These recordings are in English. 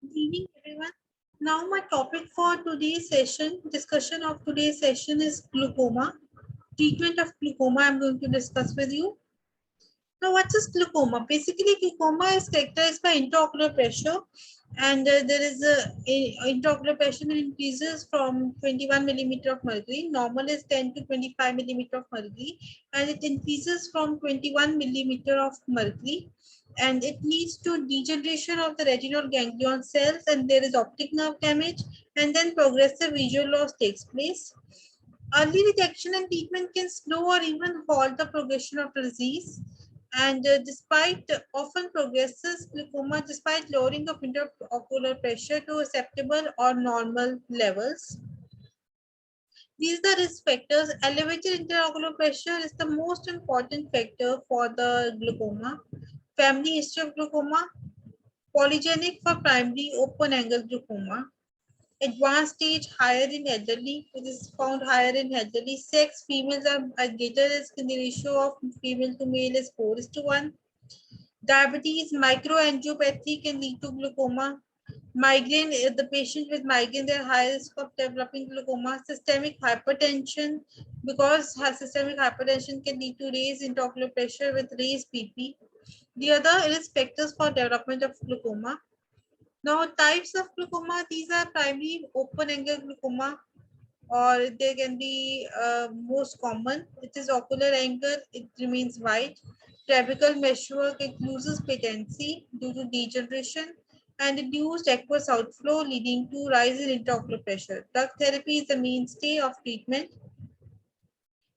Good evening, everyone. Now, my topic for today's session, discussion of today's session is glaucoma. Treatment of glaucoma, I'm going to discuss with you. Now, what is glaucoma? Basically, glaucoma is characterized by intraocular pressure, and there is a intraocular pressure that increases from 21 millimeter of mercury. Normal is 10 to 25 millimeter of mercury, and it increases from 21 millimeter of mercury, and it leads to degeneration of the retinal ganglion cells, and there is optic nerve damage, and then progressive visual loss takes place. Early detection and treatment can slow or even halt the progression of the disease. And despite often progresses glaucoma despite lowering of intraocular pressure to acceptable or normal levels. These are the risk factors. Elevated intraocular pressure is the most important factor for the glaucoma. Family history of glaucoma, polygenic for primary open angle glaucoma, advanced stage higher in elderly, it is found higher in elderly. Sex, females are at greater risk in the ratio of female to male is 4:1. Diabetes, microangiopathy can lead to glaucoma. Migraine, the patient with migraine, they're high risk of developing glaucoma. Systemic hypertension, because systemic hypertension can lead to raised intraocular pressure with raised BP. The other risk factors for development of glaucoma. Now, types of glaucoma, these are primary open angle glaucoma, or they can be most common. It is ocular angle, it remains white. Trabecal meshwork, it loses patency due to degeneration and reduced aqueous outflow leading to rise in intraocular pressure. Drug therapy is the mainstay of treatment.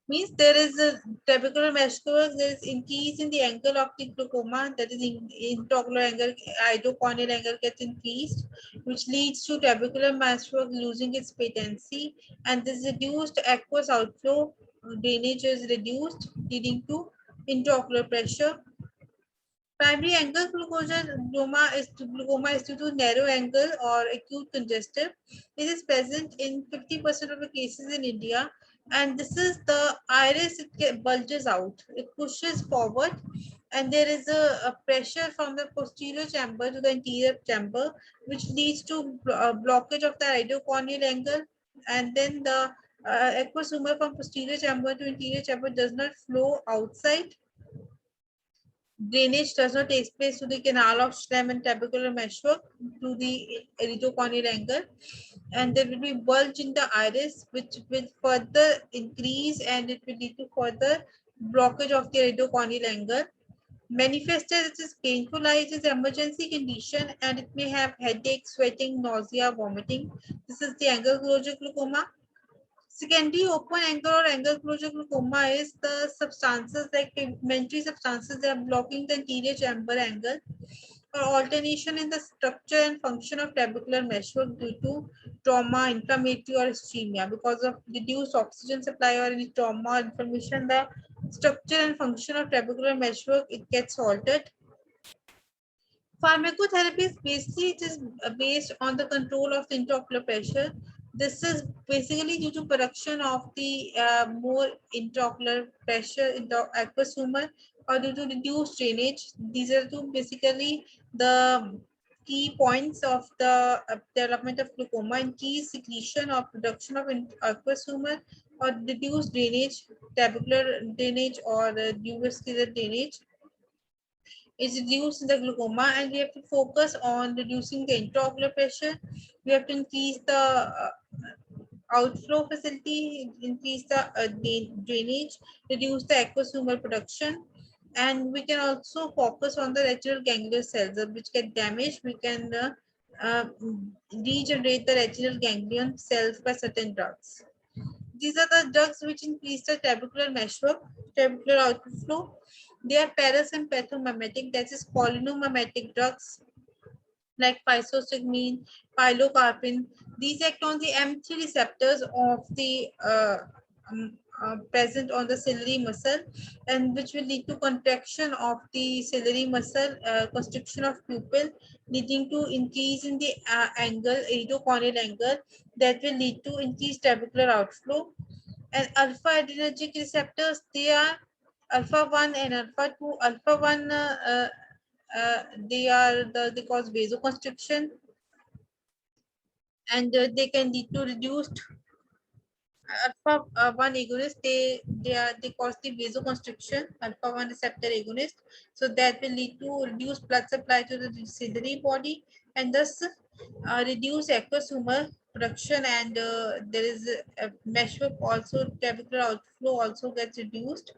Means there is a trabecular meshwork, there is increase in the angle of the glaucoma, that is in intraocular angle, idocorneal angle gets increased, which leads to trabecular meshwork losing its patency, and this reduced aqueous outflow, drainage is reduced, leading to intraocular pressure. Primary angle glaucoma is due to narrow angle or acute congestive. It is present in 50% of the cases in India, and this is the iris. It bulges out. It pushes forward, and there is a pressure from the posterior chamber to the anterior chamber, which leads to blockage of the iridocorneal angle, and then the aqueous humor from posterior chamber to anterior chamber does not flow outside. Drainage does not take place to the canal of stem and trabecular meshwork to the iridocorneal angle, and there will be bulge in the iris, which will further increase and it will lead to further blockage of the iridocorneal angle. Manifested as is painful eye, it is emergency condition and it may have headache, sweating, nausea, vomiting. This is the angle closure glaucoma. Secondary open angle or angle closure glaucoma is the substances like pigmentary substances that are blocking the anterior chamber angle or alternation in the structure and function of trabecular meshwork due to trauma, inflammatory or ischemia. Because of reduced oxygen supply or any trauma or inflammation, the structure and function of trabecular meshwork it gets altered. Pharmacotherapy is basically it is based on the control of the intraocular pressure. This is basically due to production of the more intraocular pressure in the aqueous humor or due to reduced drainage. These are two basically the key points of the development of glaucoma: increased secretion or production of aqueous humor or reduced drainage, trabecular drainage or neovascular drainage is reduced in the glaucoma, and we have to focus on reducing the intraocular pressure. We have to increase the outflow facility, increase the drainage, reduce the aqueous humor production, and we can also focus on the retinal ganglion cells which get damaged. We can uh, regenerate the retinal ganglion cells by certain drugs. These are the drugs which increase the trabecular meshwork, trabecular outflow. They are parasympathomimetic, that is cholinergic drugs like physostigmine, pilocarpine. These act on the M3 receptors of the present on the ciliary muscle, and which will lead to contraction of the ciliary muscle, constriction of pupil, leading to increase in the angle, iridocorneal angle, that will lead to increased trabecular outflow. And alpha adrenergic receptors, they are alpha 1 and alpha 2. Alpha 1 they cause vasoconstriction, and they can lead to reduced alpha 1 agonist. They cause the vasoconstriction, alpha 1 receptor agonist, so that will lead to reduced blood supply to the ciliary body, and thus reduce aqueous humor production, and there is a meshwork also, trabecular outflow also gets reduced.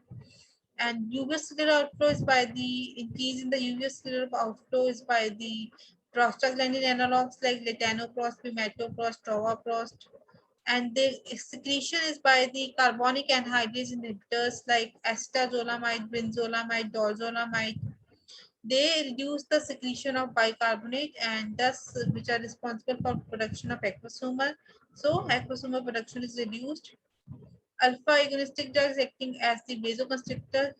And uvascular outflow is by the increase in the uvascular outflow is by the prostaglandin analogs like latanoprost, bimatoprost, travoprost, and the secretion is by the carbonic anhydrase inhibitors like acetazolamide, brinzolamide, dorzolamide. They reduce the secretion of bicarbonate, and thus which are responsible for production of aqueous humor. So aqueous humor production is reduced. Alpha agonistic drugs acting as the vasoconstrictor,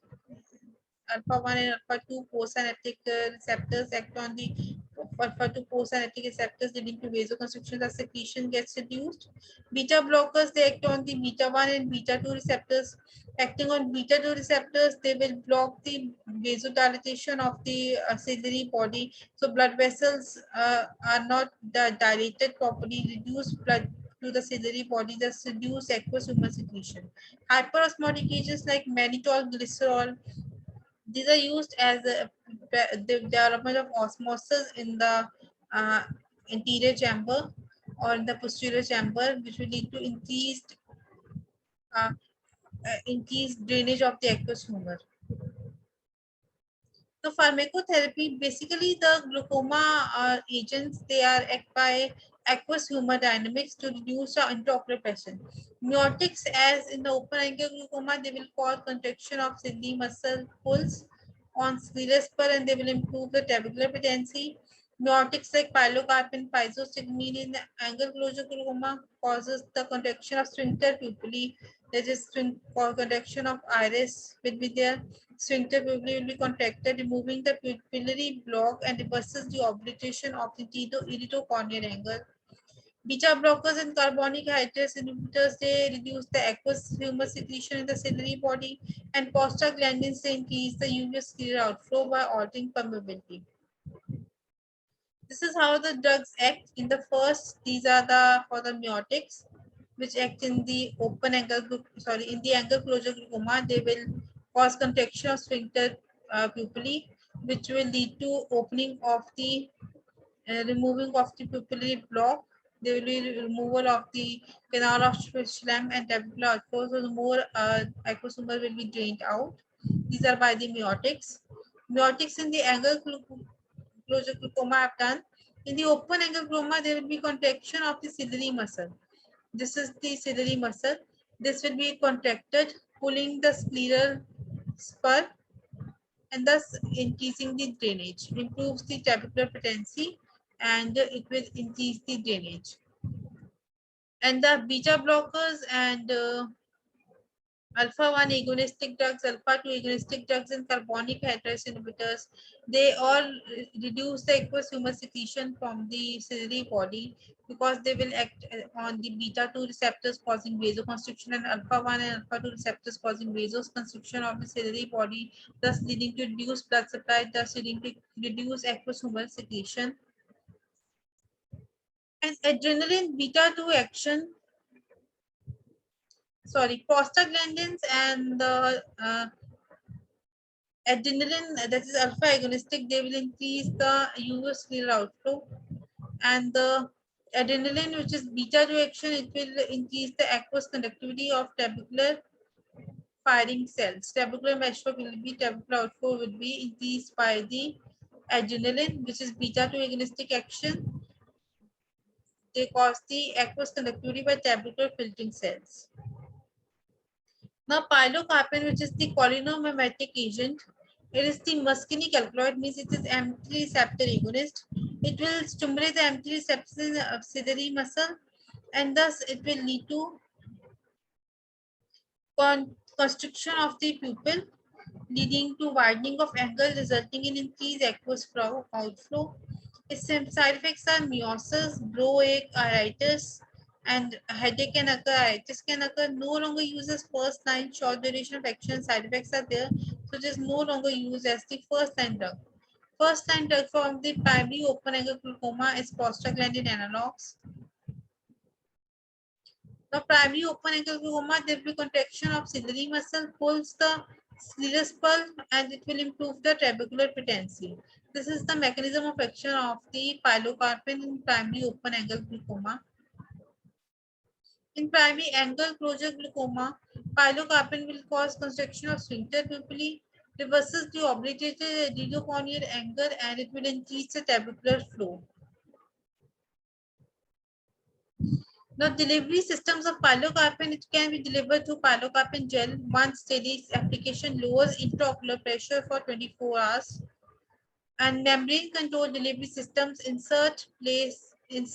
alpha 1 and alpha 2 postsynaptic receptors act on the alpha 2 postsynaptic receptors, leading to vasoconstriction. The secretion gets reduced. Beta blockers, they act on the beta 1 and beta 2 receptors. Acting on beta 2 receptors, they will block the vasodilatation of the ciliary body. So blood vessels are not dilated properly, reduce blood to the ciliary body, thus reduce aqueous humor secretion. Hyperosmotic agents like mannitol, glycerol, these are used as the development of osmosis in the uh, anterior chamber or in the posterior chamber, which will lead to uh, increased drainage of the aqueous humor. So pharmacotherapy, basically the glaucoma agents, they are act by aqueous humor dynamics to reduce the intraocular pressure. Miotics, as in the open angle glaucoma, they will cause contraction of ciliary muscle pulse on scleral spur, and they will improve the trabecular patency. Miotics like pilocarpine, pyzostigmine in the angle closure glaucoma causes the contraction of sphincter pupillae, that is contraction of iris will be there. Sphincter pupillae will be contracted, removing the pupillary block and reverses the obliteration of the iridocorneal angle. Beta blockers and carbonic anhydrase inhibitors, they reduce the aqueous humor secretion in the ciliary body, and prostaglandins, they increase the uvascular outflow by altering permeability. This is how the drugs act. In the first, these are the for the miotics, which act in the open angle, in the angle closure glaucoma. They will cause contraction of sphincter pupillae, which will lead to opening of the removing of the pupillary block. There will be removal of the canal of Schlemm and trabecular outflow, so the more aqueous humor will be drained out. These are by the miotics. Miotics in the angle closure glaucoma I have done. In the open angle glaucoma, there will be contraction of the ciliary muscle. This is the ciliary muscle. This will be contracted, pulling the scleral spur and thus increasing the drainage, improves the trabecular patency, and it will increase the drainage. And the beta blockers and alpha 1 agonistic drugs, alpha 2 agonistic drugs, and carbonic anhydrase inhibitors, they all reduce the aqueous humor secretion from the ciliary body because they will act on the beta 2 receptors causing vasoconstriction, and alpha 1 and alpha 2 receptors causing vasoconstriction of the ciliary body, thus leading to reduced blood supply, thus leading to reduced aqueous humor secretion. And adrenaline beta 2 action, prostaglandins and the adrenaline, that is alpha agonistic, they will increase the uvascular outflow, and the adrenaline, which is beta 2 action, it will increase the aqueous conductivity of trabecular firing cells. Trabecular meshwork will be, trabecular outflow will be increased by the adrenaline, which is beta 2 agonistic action. They cause the aqueous conductivity by trabecular filtering cells. Now, pilocarpine, which is the cholinergic agent, it is the muscarinic alkaloid, means it is M3 receptor agonist. It will stimulate the M3 receptors in the ciliary muscle, and thus it will lead to constriction of the pupil, leading to widening of angle, resulting in increased aqueous outflow. Its side effects are miosis, brow ache, iritis, and headache can occur. Iritis can occur. No longer used as first line, short duration of action. Side effects are there, so it is no longer used as the first line drug. First line drug for the primary open angle glaucoma is prostaglandin analogs. The primary open angle glaucoma, there will be contraction of ciliary muscle, pulls the sclerus pulse, and it will improve the trabecular patency. This is the mechanism of action of the pilocarpine in primary open angle glaucoma. In primary angle closure glaucoma, pilocarpine will cause constriction of sphincter pupilla, reverses the obliterated radioconial angle, and it will increase the trabecular flow. The delivery systems of pilocarpine, it can be delivered through pilocarpine gel. Once daily application lowers intraocular pressure for 24 hours. And membrane controlled delivery systems insert placed in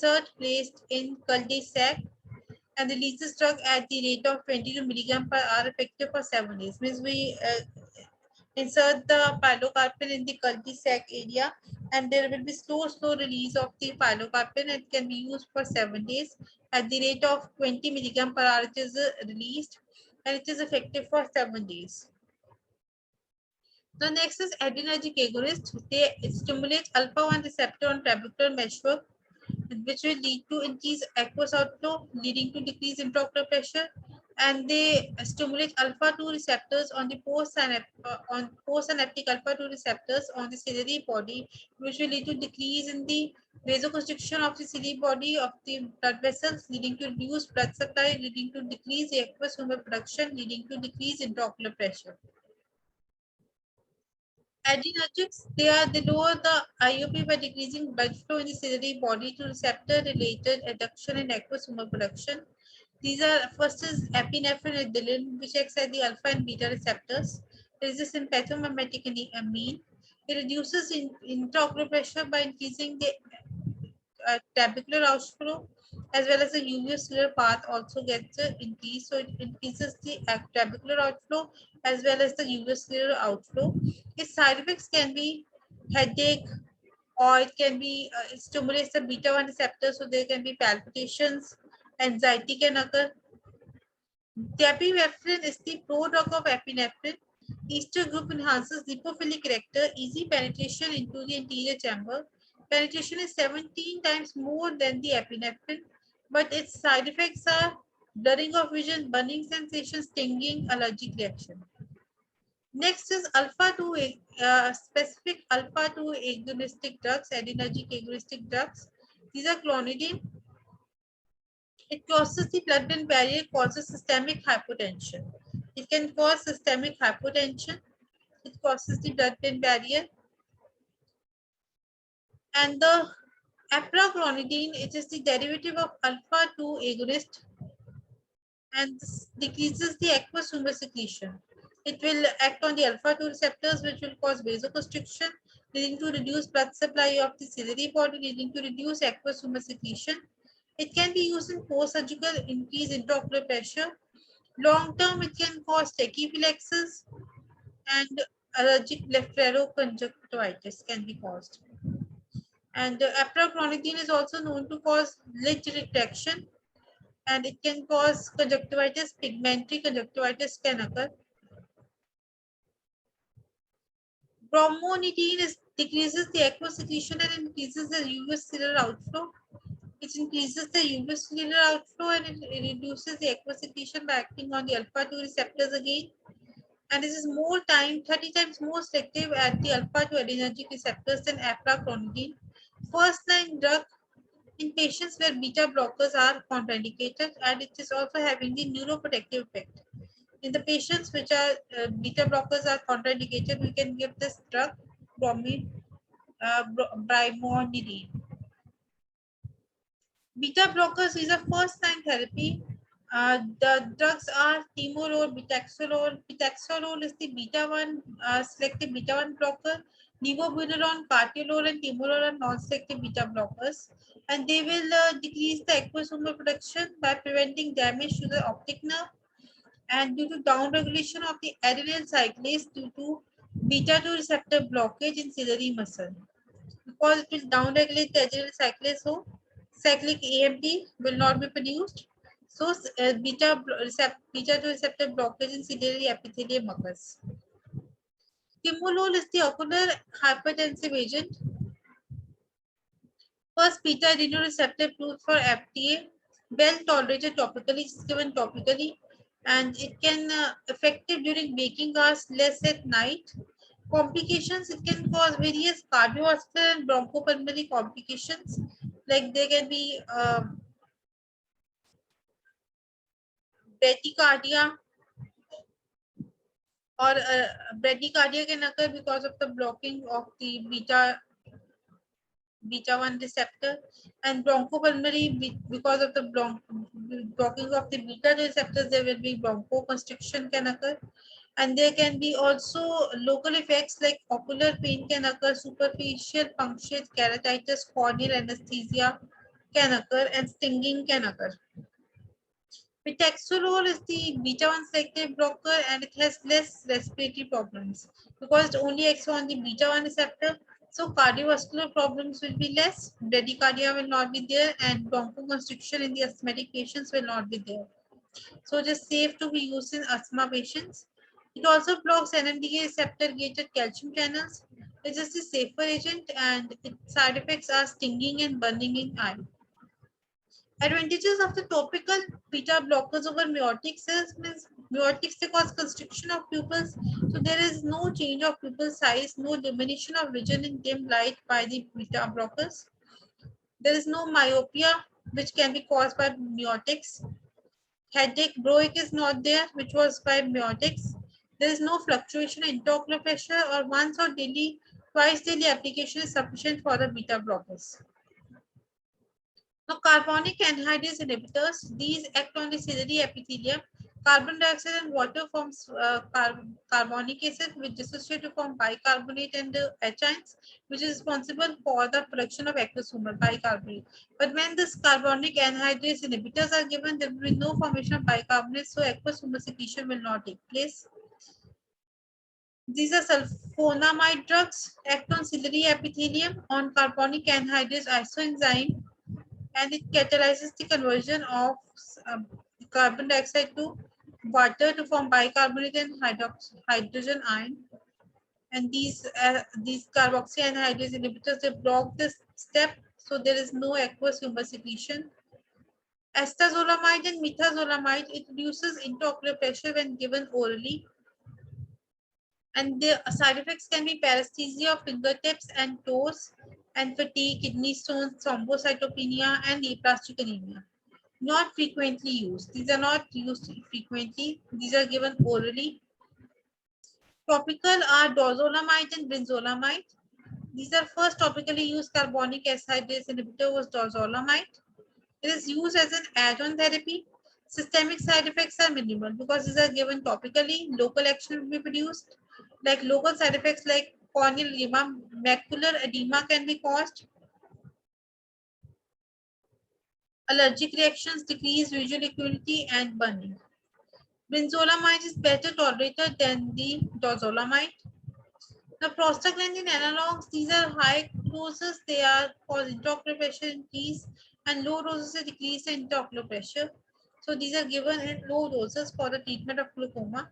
cul-de-sac and releases drug at the rate of 22 milligram per hour effective for 7 days. Means we insert the pilocarpine in the cul-de-sac area and there will be slow release of the pilocarpine. It can be used for 7 days at the rate of 20 milligram per hour. It is released and it is effective for 7 days. The next is adrenergic agonist. They stimulate alpha-1 receptor on trabecular meshwork, which will lead to increased aqueous outflow, leading to decreased intraocular pressure, and they stimulate alpha-2 receptors on the postsynaptic alpha-2 receptors on the ciliary body, which will lead to decrease in the vasoconstriction of the ciliary body of the blood vessels, leading to reduced blood supply, leading to decreased aqueous humor production, leading to decreased intraocular pressure. Adrenergics, they lower the IOP by decreasing blood flow in the ciliary body to receptor-related adduction and aqueous humor production. These are first is epinephrine and adrenaline, which acts at the alpha and beta receptors. There is a sympathomimetic amine. It reduces intraocular pressure by increasing the trabecular outflow, as well as the uveicular path also gets increased. So it increases the trabecular outflow as well as the uveicular outflow. Its side effects can be headache, or it can be it stimulates the beta 1 receptor, so there can be palpitations, anxiety can occur. Epinephrine is the prodrug of epinephrine. Ester group enhances lipophilic character, easy penetration into the anterior chamber. Penetration is 17 times more than the epinephrine, but its side effects are blurring of vision, burning sensation, stinging, allergic reaction. Next is alpha-2 specific alpha-2 agonistic drugs, adrenergic agonistic drugs. These are clonidine. It crosses the blood-brain barrier, causes systemic hypotension. It can cause systemic hypotension. It crosses the blood-brain barrier. And the apraclonidine, it is the derivative of alpha-2 agonist and this decreases the aqueous humor secretion. It will act on the alpha-2 receptors, which will cause vasoconstriction, leading to reduced blood supply of the ciliary body, leading to reduced aqueous humor secretion. It can be used in post-surgical increase intraocular pressure. Long term, it can cause tachyphylaxis and allergic blepharoconjunctivitis can be caused. And apraclonidine is also known to cause lid retraction, and it can cause conjunctivitis, pigmentary conjunctivitis can occur. Bromonidine decreases the aqueous secretion and increases the uveicular outflow. It increases the uveicular outflow and it reduces the aqueous secretion by acting on the alpha-2 receptors again. And this is 30 times more selective at the alpha-2 adrenergic receptors than apraclonidine. First-line drug in patients where beta blockers are contraindicated, and it is also having the neuroprotective effect. In the patients which are beta blockers are contraindicated, we can give this drug brimonidine. Beta blockers is a first-line therapy. The drugs are timolol, betaxolol. Betaxolol is the beta-1 selective beta-1 blocker. Nevobunolone, cartilol, and timolol are non-selective beta blockers, and they will decrease the aqueous humor production by preventing damage to the optic nerve, and due to downregulation of the adenyl cyclase due to beta-2 receptor blockage in ciliary muscle. Because it will downregulate the adenyl cyclase, so cyclic AMP will not be produced. So beta-2 receptor blockage in ciliary epithelium occurs. Timolol is the ocular hypertensive agent. First beta adenoreceptor approved for FDA well tolerated topically, it's given topically, and it can effective during waking hours, less at night. Complications, it can cause various cardiovascular and bronchopulmonary complications, like there can be bradycardia, or bradycardia can occur because of the blocking of the beta 1 receptor, and bronchopulmonary because of the blocking of the beta receptors, there will be bronchoconstriction can occur. And there can be also local effects like ocular pain can occur, superficial punctate keratitis, corneal anesthesia can occur, and stinging can occur. Pitaxolol is the beta-1 selective blocker, and it has less respiratory problems because it only acts on the beta-1 receptor. So cardiovascular problems will be less, bradycardia will not be there, and bronchoconstriction in the asthmatic patients will not be there. So it is safe to be used in asthma patients. It also blocks NMDA receptor-gated calcium channels. It is a safer agent, and its side effects are stinging and burning in eye. Advantages of the topical beta blockers over miotics means miotics they cause constriction of pupils, so there is no change of pupil size, no diminution of vision in dim light by the beta blockers. There is no myopia which can be caused by miotics. Headache, broic is not there, which was by miotics. There is no fluctuation in intraocular pressure, or once or daily, twice daily application is sufficient for the beta blockers. Now, carbonic anhydrase inhibitors, these act on the ciliary epithelium. Carbon dioxide and water forms carbonic acid, which dissociate to form bicarbonate and ations, which is responsible for the production of aqueous humor, bicarbonate. But when this carbonic anhydrase inhibitors are given, there will be no formation of bicarbonate, so aqueous humor secretion will not take place. These are sulfonamide drugs, act on ciliary epithelium on carbonic anhydrase isoenzyme, and it catalyzes the conversion of carbon dioxide to water to form bicarbonate and hydrogen ion. And these carboxy anhydrase inhibitors, they block this step, so there is no aqueous humor secretion. Astazolamide and methazolamide, it reduces intraocular pressure when given orally. And the side effects can be paresthesia of fingertips and toes, and fatigue, kidney stones, thrombocytopenia, and aplastic anemia. Not frequently used. These are not used frequently. These are given orally. Topical are dorzolamide and brinzolamide. These are first topically used carbonic anhydrase inhibitor was dorzolamide. It is used as an add-on therapy. Systemic side effects are minimal because these are given topically. Local action will be produced. Like local side effects like corneal edema, macular edema can be caused. Allergic reactions, decreased visual acuity, and burning. Brinzolamide is better tolerated than the dorzolamide. The prostaglandin analogs, these are high doses, they are cause intraocular pressure increase, and low doses they decrease the intraocular pressure. So these are given in low doses for the treatment of glaucoma.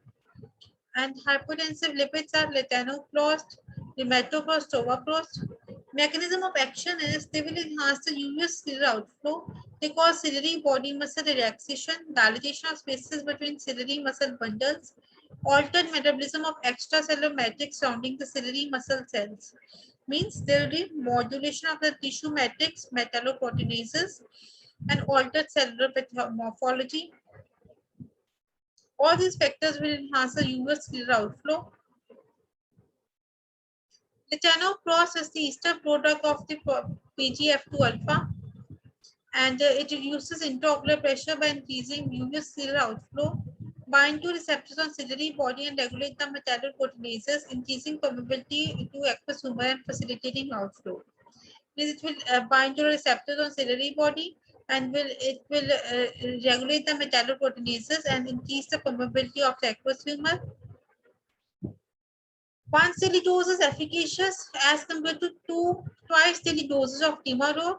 And hypotensive lipids are latanoprost, rimetoprost, tovaprost. Mechanism of action is they will enhance the uveous ciliary outflow. They cause ciliary body muscle relaxation, dilatation of spaces between ciliary muscle bundles, altered metabolism of extracellular matrix surrounding the ciliary muscle cells. Means there will be modulation of the tissue matrix, metalloproteinases, and altered cellular morphology. All these factors will enhance the uveous ciliary outflow. Latanoprost is the ester product of the PGF2 alpha, and it reduces intraocular pressure by increasing uveous ciliary outflow, bind to receptors on ciliary body and regulate the metalloproteinases, increasing permeability to aqueous humor and facilitating outflow. It will bind to receptors on ciliary body, and it will regulate the metalloproteinases and increase the permeability of the aqueous humor. Once daily dose is efficacious as compared to twice daily doses of Timaror,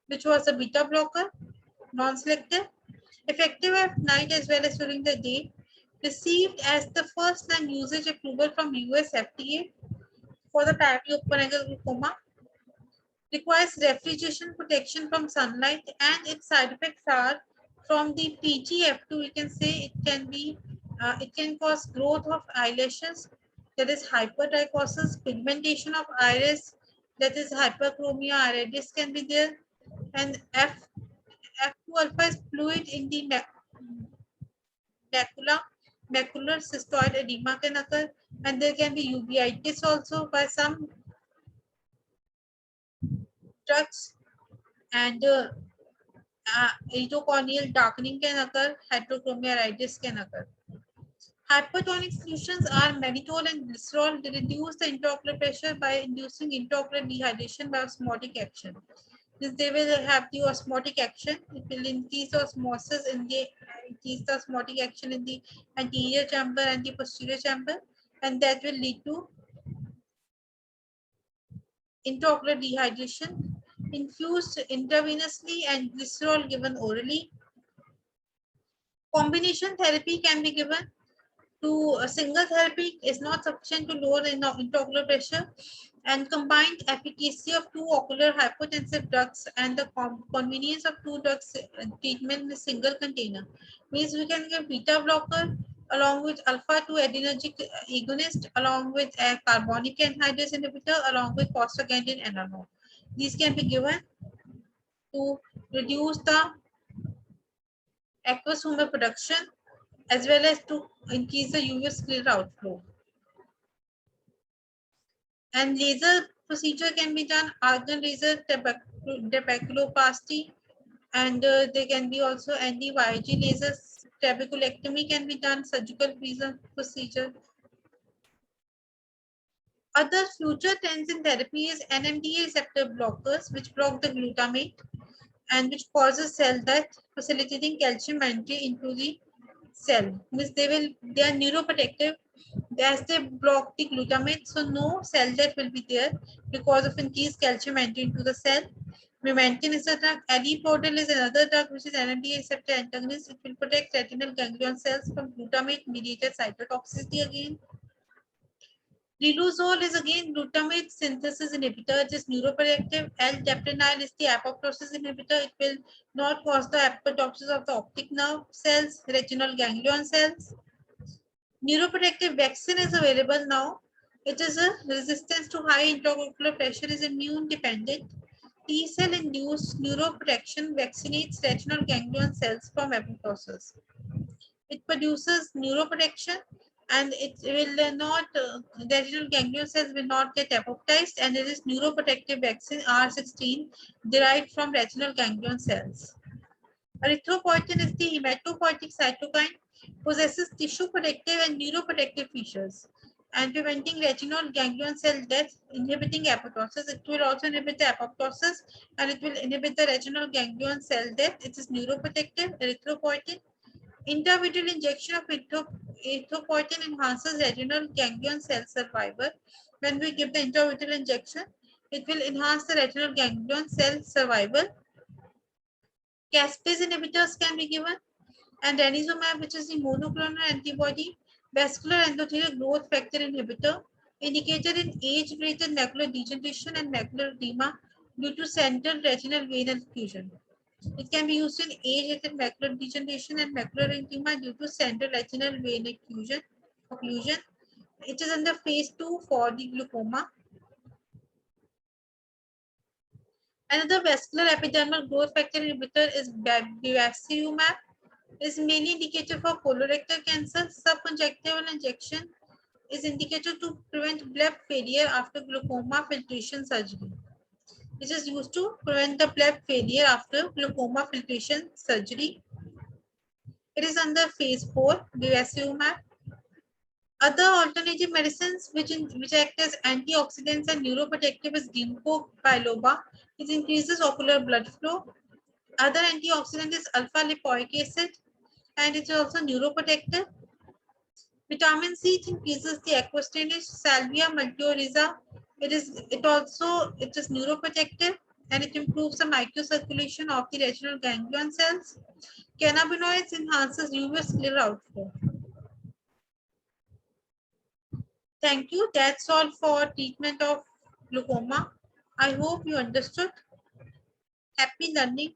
which was a beta blocker, non-selective, effective at night as well as during the day, received as the first line usage approval from US FDA for the primary open angle glaucoma. requires refrigeration protection from sunlight, and its side effects are from the PGF2. We can say it can cause growth of eyelashes, that is hypertrichosis, pigmentation of iris, that is hyperchromia iridis can be there, and F2 alpha is fluid in the macula, macular cystoid edema can occur, and there can be uveitis also by some drugs, and iridocorneal darkening can occur, heterochromia iridis can occur. Hypertonic solutions are mannitol and glycerol. They reduce the intraocular pressure by inducing intraocular dehydration by osmotic action. They will have the osmotic action. It will increase osmosis in the increase the osmotic action in the anterior chamber and the posterior chamber, and that will lead to intraocular dehydration. Infused intravenously and glycerol given orally. Combination therapy can be given. To a single therapy is not sufficient to lower the intraocular pressure, and combined efficacy of two ocular hypotensive drugs and the convenience of two drugs treatment in a single container means we can give beta blocker along with alpha 2 adrenergic agonist along with a carbonic anhydrase inhibitor along with prostaglandin analog. These can be given to reduce the aqueous humor production as well as to increase the UV sclera outflow. And laser procedure can be done, argon laser, trabeculoplasty, and there can be also NDYG lasers. Trabeculectomy can be done, surgical procedure. Other future trends in therapy is NMDA receptor blockers, which block the glutamate and which causes cell death, facilitating calcium entry into the cell. Means they are neuroprotective as they block the glutamate, so no cell death will be there because of increased calcium entry into the cell. Memantine is a drug. Alipodil is another drug which is NMDA receptor antagonist. It will protect retinal ganglion cells from glutamate mediated cytotoxicity again. Riluzole is again glutamate synthesis inhibitor. It is neuroprotective. L-daptanide is the apoptosis inhibitor. It will not cause the apoptosis of the optic nerve cells, retinal ganglion cells. Neuroprotective vaccine is available now. It is a resistance to high intraocular pressure is immune dependent. T-cell induced neuroprotection vaccinates retinal ganglion cells from apoptosis. It produces neuroprotection and it will not, retinal ganglion cells will not get apoptized, and it is neuroprotective vaccine R16 derived from retinal ganglion cells. Erythropoietin is the hematopoietic cytokine, possesses tissue protective and neuroprotective features and preventing retinal ganglion cell death, inhibiting apoptosis. It will also inhibit the apoptosis and it will inhibit the retinal ganglion cell death. It is neuroprotective, erythropoietin. Intravitreal injection of erythropoietin enhances retinal ganglion cell survival. When we give the intravitreal injection, it will enhance the retinal ganglion cell survival. Caspase inhibitors can be given, and ranizumab, which is the monoclonal antibody, vascular endothelial growth factor inhibitor, indicated in age-related macular degeneration and macular edema due to central retinal vein occlusion. It can be used in age-related macular degeneration and macular edema due to central retinal vein occlusion. It is under phase 2 for the glaucoma. Another vascular epidermal growth factor inhibitor is bevacizumab. Is mainly indicated for colorectal cancer. Subconjunctival injection is indicated to prevent bleb failure after glaucoma filtration surgery. This is used to prevent the bleb failure after glaucoma filtration surgery. It is under phase 4, bevacizumab. Other alternative medicines which act as antioxidants and neuroprotective is ginkgo biloba. It increases ocular blood flow. Other antioxidant is alpha lipoic acid, and it is also neuroprotective. Vitamin C increases the aquastenage. Salvia multioriza. It is neuroprotective and it improves the microcirculation of the retinal ganglion cells. Cannabinoids enhances UV sclera outflow. Thank you. That's all for treatment of glaucoma. I hope you understood. Happy learning.